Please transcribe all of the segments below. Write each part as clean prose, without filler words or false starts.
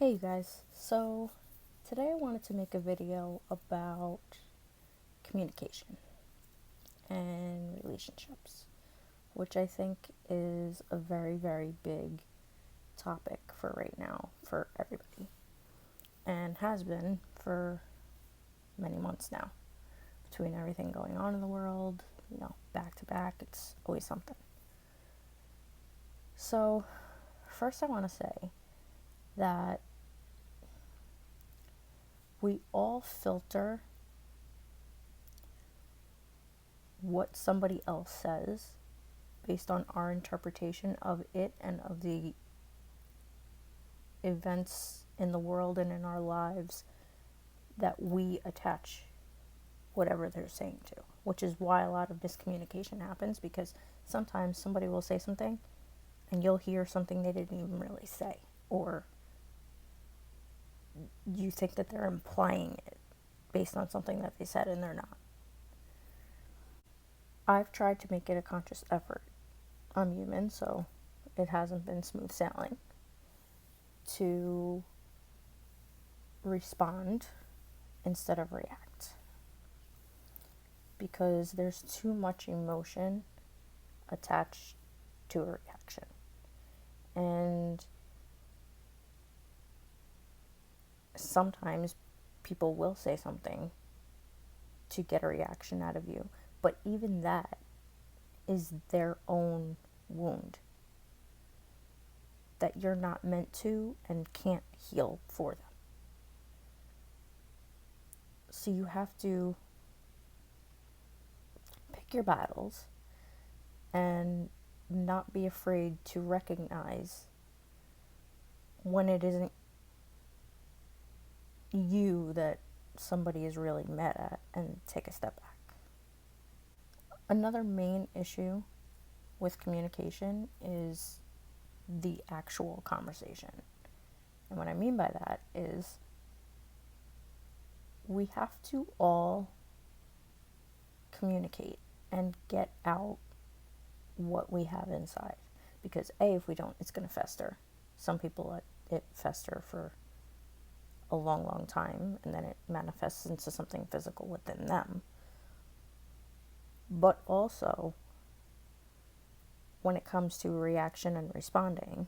Hey you guys, so today I wanted to make a video about communication and relationships, which I think is a very, very big topic for right now for everybody, and has been for many months now. Between everything going on in the world, back to back, it's always something. So, first I want to say that we all filter what somebody else says based on our interpretation of it and of the events in the world and in our lives that we attach whatever they're saying to, which is why a lot of miscommunication happens, because sometimes somebody will say something and you'll hear something they didn't even really say, or you think that they're implying it based on something that they said and they're not. I've tried to make it a conscious effort. I'm human, so it hasn't been smooth sailing, to respond instead of react, because there's too much emotion attached to a reaction. And sometimes people will say something to get a reaction out of you, but even that is their own wound that you're not meant to and can't heal for them. So you have to pick your battles and not be afraid to recognize when it isn't you that somebody is really mad at, and take a step back. Another main issue with communication is the actual conversation. And what I mean by that is we have to all communicate and get out what we have inside. Because if we don't, it's going to fester. Some people let it fester for a long, long time, and then it manifests into something physical within them. But also, when it comes to reaction and responding,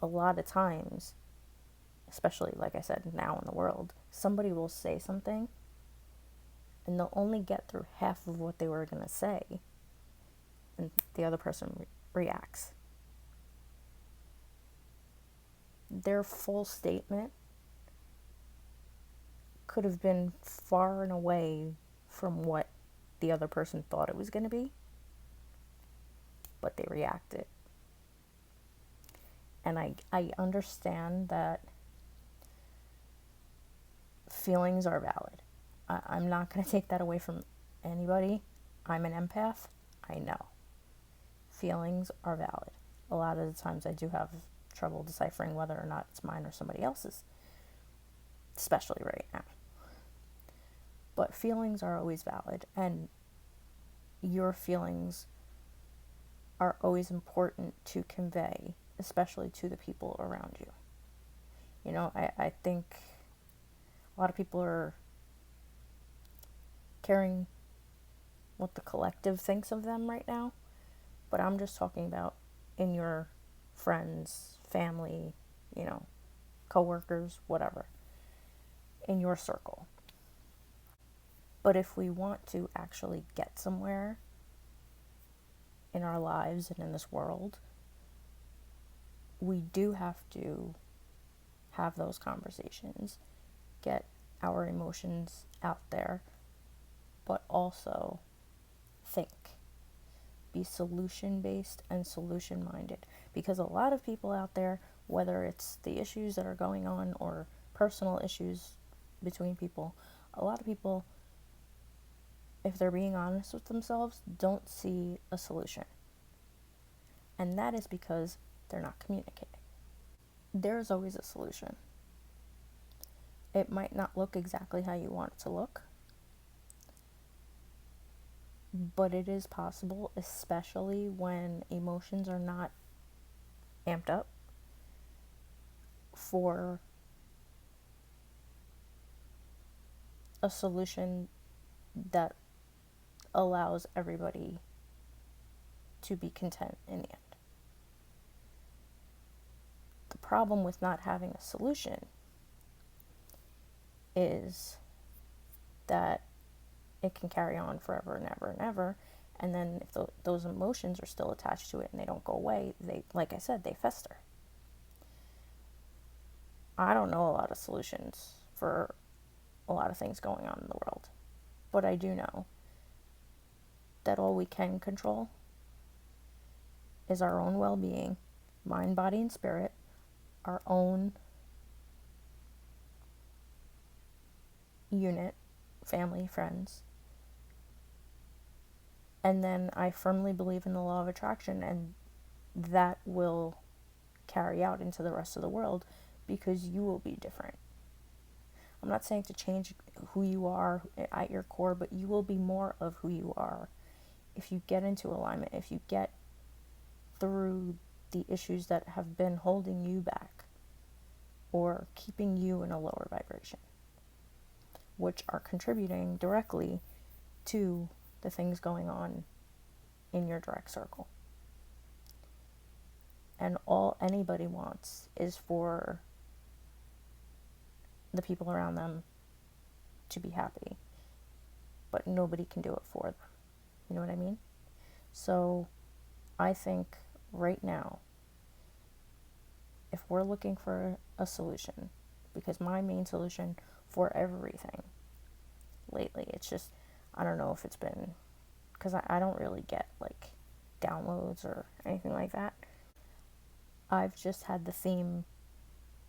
a lot of times, especially like I said now in the world, somebody will say something and they'll only get through half of what they were going to say, and the other person reacts. Their full statement could have been far and away from what the other person thought it was going to be, but they reacted. And I understand that feelings are valid. I'm not going to take that away from anybody. I'm an empath. I know. Feelings are valid. A lot of the times I do have trouble deciphering whether or not it's mine or somebody else's, especially right now. But feelings are always valid, and your feelings are always important to convey, especially to the people around you. I think a lot of people are caring what the collective thinks of them right now, but I'm just talking about in your friends, family, coworkers, whatever, in your circle. But if we want to actually get somewhere in our lives and in this world, we do have to have those conversations, get our emotions out there, but also think. Be solution-based and solution-minded. Because a lot of people out there, whether it's the issues that are going on or personal issues between people, a lot of people, if they're being honest with themselves, don't see a solution. And that is because they're not communicating. There's always a solution. It might not look exactly how you want it to look, but it is possible, especially when emotions are not amped up, for a solution that allows everybody to be content in the end. The problem with not having a solution is that it can carry on forever and ever and ever. And then if those emotions are still attached to it and they don't go away, they, like I said, they fester. I don't know a lot of solutions for a lot of things going on in the world, but I do know that all we can control is our own well-being, mind, body, and spirit, our own unit, family, friends. And then I firmly believe in the law of attraction, and that will carry out into the rest of the world because you will be different. I'm not saying to change who you are at your core, but you will be more of who you are if you get into alignment, if you get through the issues that have been holding you back or keeping you in a lower vibration, which are contributing directly to the things going on in your direct circle. And all anybody wants is for the people around them to be happy, but nobody can do it for them. You know what I mean? So I think right now, if we're looking for a solution, because my main solution for everything lately, it's just, I don't know if it's been, because I don't really get like downloads or anything like that. I've just had the theme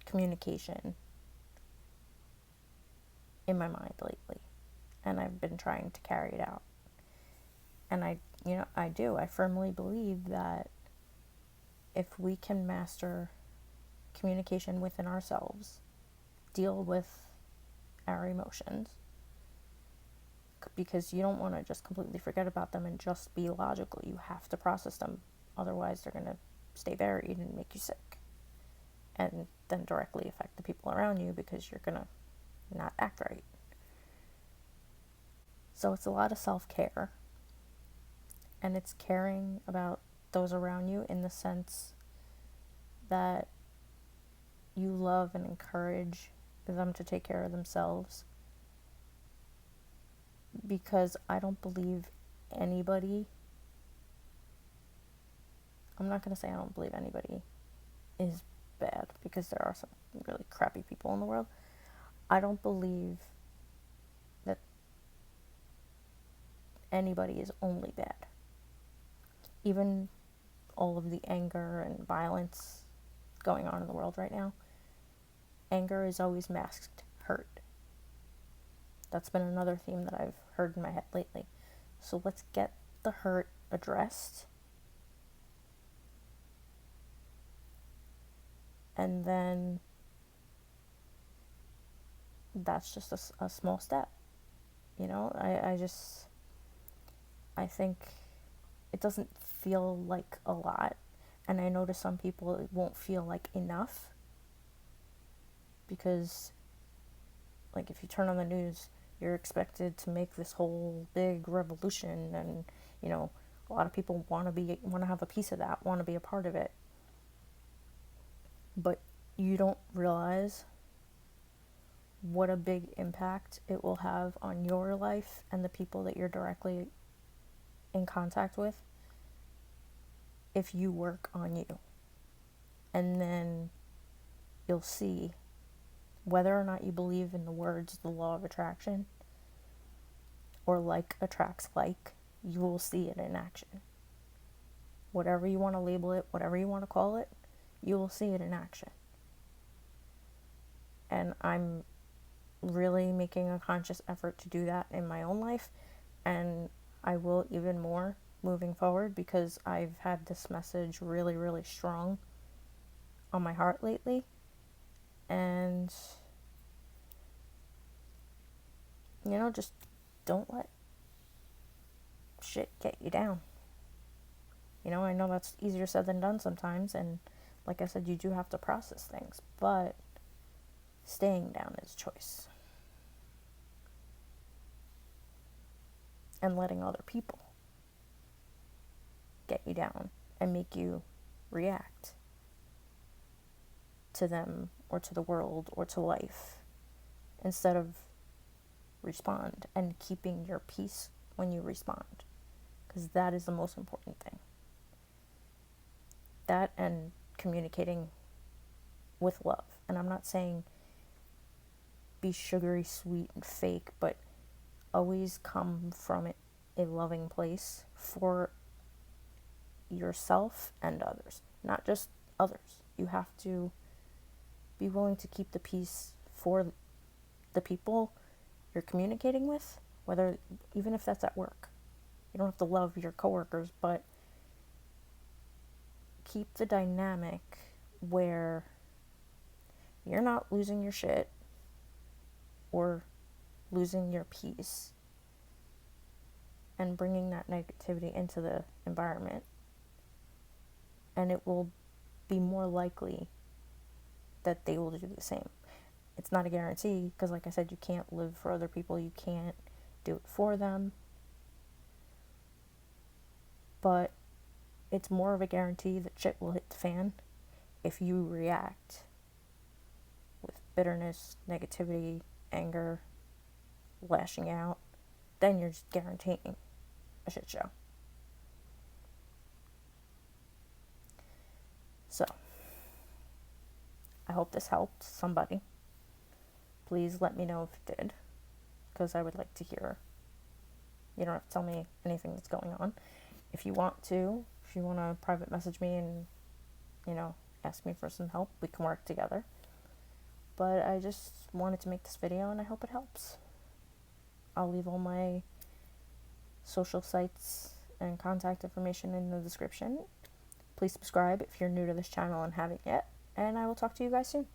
communication in my mind lately, and I've been trying to carry it out. And I firmly believe that if we can master communication within ourselves, deal with our emotions, because you don't want to just completely forget about them and just be logical. You have to process them, otherwise they're going to stay buried and make you sick, and then directly affect the people around you because you're going to not act right. So it's a lot of self-care, and it's caring about those around you in the sense that you love and encourage them to take care of themselves, because I don't believe anybody, I'm not going to say I don't believe anybody is bad, because there are some really crappy people in the world. I don't believe that anybody is only bad. Even all of the anger and violence going on in the world right now, anger is always masked hurt. That's been another theme that I've heard in my head lately. So let's get the hurt addressed, and then that's just a small step. I think it doesn't feel like a lot, and I know to some people it won't feel like enough, because like if you turn on the news, you're expected to make this whole big revolution, and a lot of people want to have a piece of that, want to be a part of it, but you don't realize what a big impact it will have on your life and the people that you're directly in contact with if you work on you. And then you'll see, whether or not you believe in the words, the law of attraction, or like attracts like, you will see it in action. Whatever you want to label it, whatever you want to call it, you will see it in action. And I'm really making a conscious effort to do that in my own life, and I will even more moving forward, because I've had this message really, really strong on my heart lately, and just don't let shit get you down. I know that's easier said than done sometimes, and Like I said, you do have to process things, but staying down is choice. And letting other people get you down and make you react to them or to the world or to life instead of respond and keeping your peace when you respond, because that is the most important thing. That and communicating with love. And I'm not saying be sugary sweet and fake, but always come from a loving place for yourself and others, not just others. You have to be willing to keep the peace for the people you're communicating with, whether even if that's at work. You don't have to love your coworkers, but keep the dynamic where you're not losing your shit or losing your peace and bringing that negativity into the environment. And it will be more likely that they will do the same. It's not a guarantee, because like I said, you can't live for other people. You can't do it for them. But it's more of a guarantee that shit will hit the fan if you react with bitterness, negativity, anger, lashing out. Then you're just guaranteeing a shit show. So, I hope this helped somebody. Please let me know if it did, because I would like to hear. You don't have to tell me anything that's going on. If you want to private message me and, ask me for some help, we can work together. But I just wanted to make this video, and I hope it helps. I'll leave all my social sites and contact information in the description. Please subscribe if you're new to this channel and haven't yet, and I will talk to you guys soon.